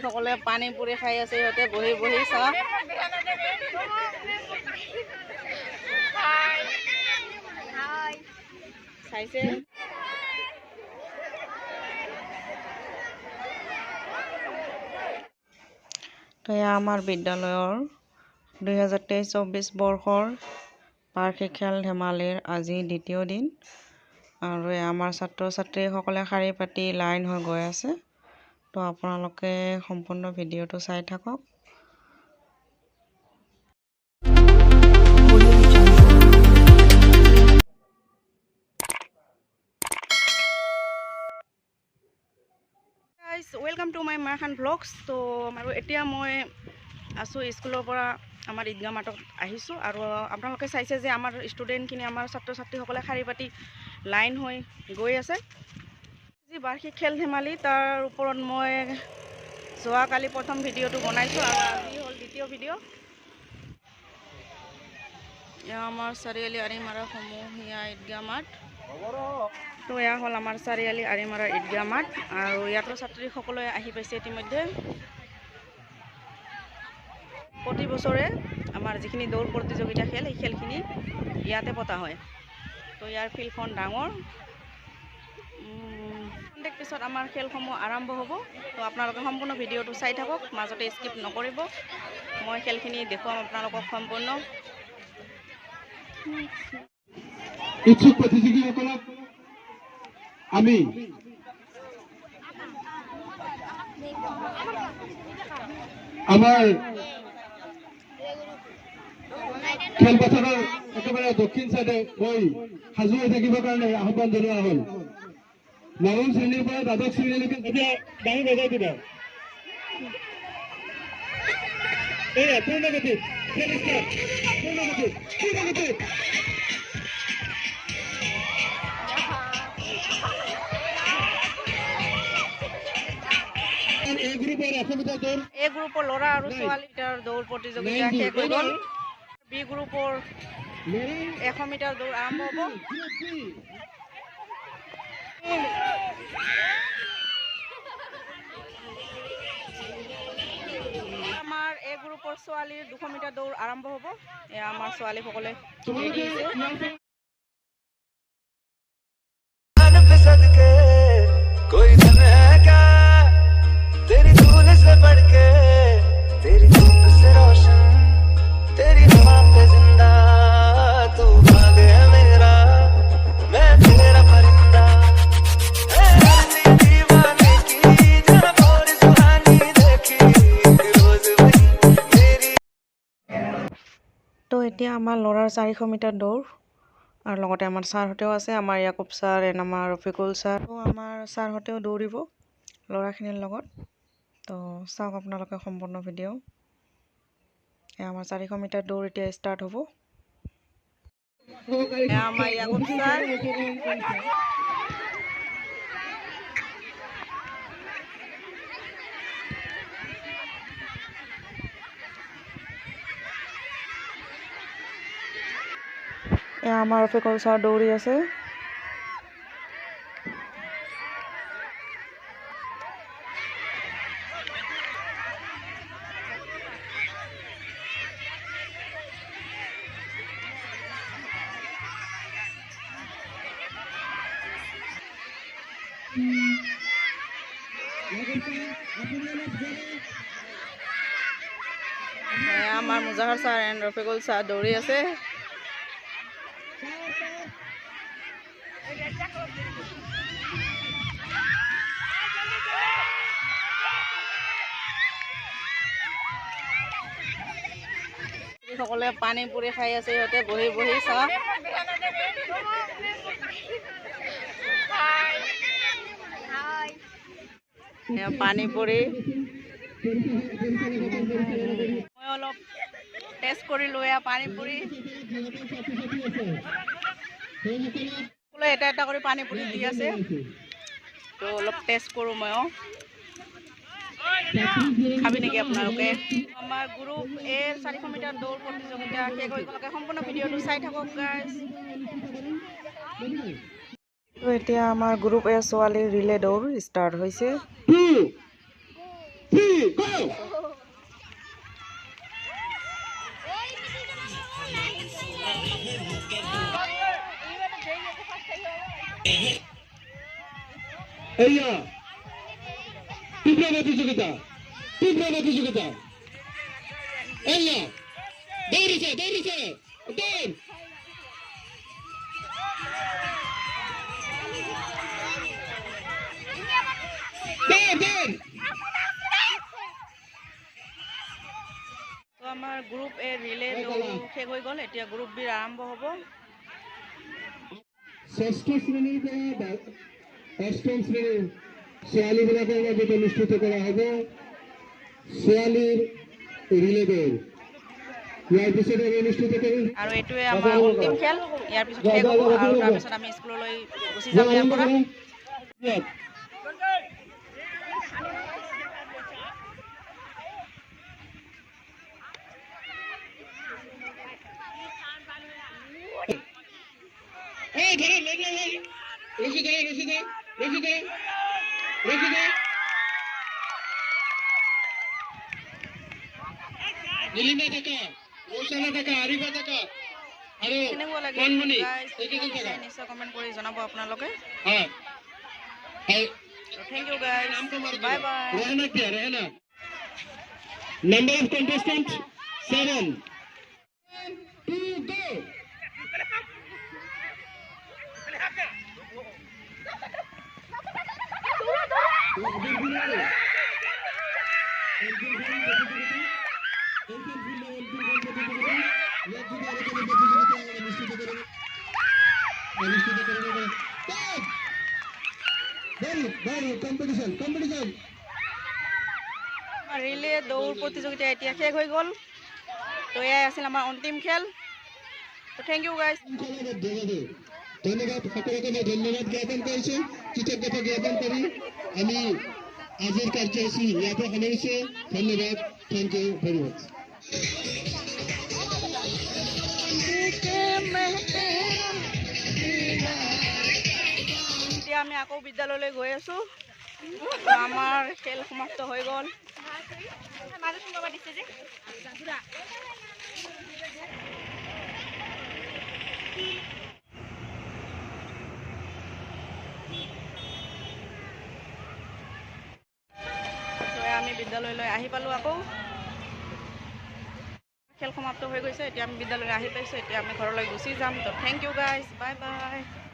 সকলে পানী পুৰি খাই আছে ইহঁতে বহি বহি চাহ চাইছে তো এয়া আমাৰ বিদ্যালয়ৰ 2023-24 বৰ্ষৰ বাৰ্ষিক খেল ধেমালিৰ আজি দ্বিতীয় দিন আৰু আমাৰ ছাত্ৰ ছাত্ৰীসকলে শাৰী পাতি লাইন হৈ গৈ আছে তো আপোনালোকে সম্পূৰ্ণ ভিডিঅ'টো চাই থাকক ওয়েলকাম টু মাই মাৰখান ব্লগছ তো আৰু এতিয়া মই আছোঁ স্কুলৰ পৰা আমাৰ ঈদগাহ মাঠত আহিছোঁ আৰু আপোনালোকে চাইছে যে আমাৰ ষ্টুডেণ্টখিনি আমাৰ ছাত্ৰ ছাত্ৰীসকলে শাৰী পাতি লাইন হৈ গৈ আছে যি বাৰ্ষিক খেল ধেমালি তাৰ ওপৰত মই যোৱাকালি প্ৰথম ভিডিঅ'টো বনাইছোঁ আৰু আজি হ'ল দ্বিতীয় ভিডিঅ' এয়া আমাৰ চাৰিআলি আৰিমাৰা সমূহীয়া ঈদগাহ মাঠ তো এয়া হ'ল আমাৰ চাৰিআলি আৰিমাৰা ঈদগাহ মাঠ আৰু ইয়াতো ছাত্ৰীসকলে আহি পাইছে ইতিমধ্যে প্ৰতি বছৰে আমাৰ যিখিনি দৌৰ প্ৰতিযোগিতা খেল এই খেলখিনি ইয়াতে পতা হয় তো ইয়াৰ ফিল্ডখন ডাঙৰ পিছত আমাৰ খেলসমূহ আৰম্ভ হ'ব তো আপোনালোকে সম্পূৰ্ণ ভিডিঅ'টো চাই থাকক মাজতে স্কিপ নকৰিব মই খেলখিনি দেখুৱাম আপোনালোকক সম্পূৰ্ণ ইচ্ছুক প্ৰতিযোগীসকলক আমি আমাৰ খেলপথাৰৰ একেবাৰে দক্ষিণ চাইডে গৈ সাজু হৈ থাকিবৰ কাৰণে আহ্বান জনোৱা হ'ল নৱম শ্ৰেণীৰ পৰা দ্বাদশ শ্ৰেণীলৈকে এতিয়া বাঁহী বজাই দিব এয়া পূৰ্ণগতিত খেল ষ্টাৰ্ট পূৰ্ণগতিত A গ্ৰুপৰ ল'ৰা আৰু ছোৱালী মিটাৰ দৌৰ প্ৰতিযোগিতা শেষ হৈ গ'ল বি গ্ৰুপৰ 100 মিটাৰ দৌৰ আৰম্ভ হ'ব আমাৰ A গ্ৰুপৰ ছোৱালীৰ 200 মিটাৰ দৌৰ আৰম্ভ হ'ব এয়া আমাৰ ছোৱালীসকলে ৰেডি হৈছে कोई धन है क्या तेरी धूल से बढ़ के तेरी धूप से रोशन तेरी हवा पे जिंदा तू भाग है मेरा मैं तेरा परिंदा है दीवाने की जब और सुहानी देखी रोज वही मेरी তো এতিয়া আমাৰ ল'ৰাৰ 400 মিটাৰ দৌৰ আৰু লগতে আমাৰ ছাৰহঁতেও আছে আমাৰ ইয়াকুব ছাৰ এণ্ড আমাৰ ৰফিকুল ছাৰ তো আমাৰ ছাৰহঁতেও দৌৰিব ল'ৰাখিনিৰ লগত তো চাওক আপোনালোকে সম্পূৰ্ণ ভিডিঅ' আমাৰ 400 মিটাৰ দৌৰ এতিয়া ষ্টাৰ্ট হ'ব আমাৰ ইয়াকুব ছাৰ এয়া আমাৰ ৰফিকুল ছাৰ দৌৰি আছে আমাৰ মুজাহাৰ ছাৰ এণ্ড ৰফিকুল ছাৰ দৌৰি আছে সকলে পানী পুৰি খাই আছে ইহঁতে বহি বহি চাহ পানী পুৰি মই অলপ টেষ্ট কৰিলোঁ এয়া পানী পুৰি এটা এটা কৰি পানী পুৰি দি আছে তো অলপ টেষ্ট কৰোঁ ময়ো খাবি নেকি আপোনালোকে আমাৰ গ্ৰুপ এৰ 400 মিটাৰ দৌৰ প্ৰতিযোগিতা শেষ হৈ গ'লকে সম্পূৰ্ণ ভিডিঅ'টো চাই থাকক গাইজ তো এতিয়া আমাৰ গ্ৰুপ এ ছোৱালীৰ ৰিলে দৌৰ ষ্টাৰ্ট হৈছে 2 3 go! এয়া তীব্ৰ প্ৰতিযোগিতা এয়া দৌড়িছে দৌড় তো আমাৰ গ্ৰুপ এ ৰিলে শেষ হৈ গ'ল এতিয়া গ্ৰুপ বিৰ আৰম্ভ হ'ব ষষ্ঠ শ্ৰেণীৰ পৰা অষ্টম শ্ৰেণীৰ ছোৱালীবিলাকৰ মাজত অনুষ্ঠিত কৰা হ'ব ছোৱালীৰ ৰিলে দৌৰ ইয়াৰ পিছত আমি অনুষ্ঠিত কৰিম আৰু এইটোৱে আমাৰ অন্তিম খেল ইয়াৰ পিছত শেষ হ'ব আৰু তাৰপিছত আমি স্কুললৈ গুচি যাম ইয়াৰ পৰা নীলিমা টাকা ৰৌচনা টাকা আৰিফা টাকা আৰু কেনেকুৱা লাগিল কণমণি guys? এইকেইজন টাকা নিশ্চয় কমেণ্ট কৰি জনাব আপোনালোকে হয় thank you guys bye bye Rehana কিয়া Rehana number of contestants 7 2 go competition relay দৌৰ প্ৰতিযোগিতা এতিয়া শেষ হৈ গ'ল তো এয়াই আছিল আমাৰ অন্তিম খেল তো থেংক ইউ গাইজ ধন্যবাদ সকলকে মই ধন্যবাদ জ্ঞাপন কৰিছোঁ কৃতজ্ঞতা জ্ঞাপন কৰি আমি আজিৰ কাৰ্যসূচী ইয়াতে সামৰিছোঁ ধন্যবাদ থেংক ইউ ভেৰি মাছ এতিয়া আমি আকৌ বিদ্যালয়লৈ গৈ আছোঁ আমাৰ খেল সমাপ্ত হৈ গ'ল আমি বিদ্যালয়লৈ আহি পালোঁ আকৌ খেল সমাপ্ত হৈ গৈছে এতিয়া আমি বিদ্যালয়লৈ আহি পাইছোঁ এতিয়া আমি ঘৰলৈ গুচি যাম তো thank you guys bye by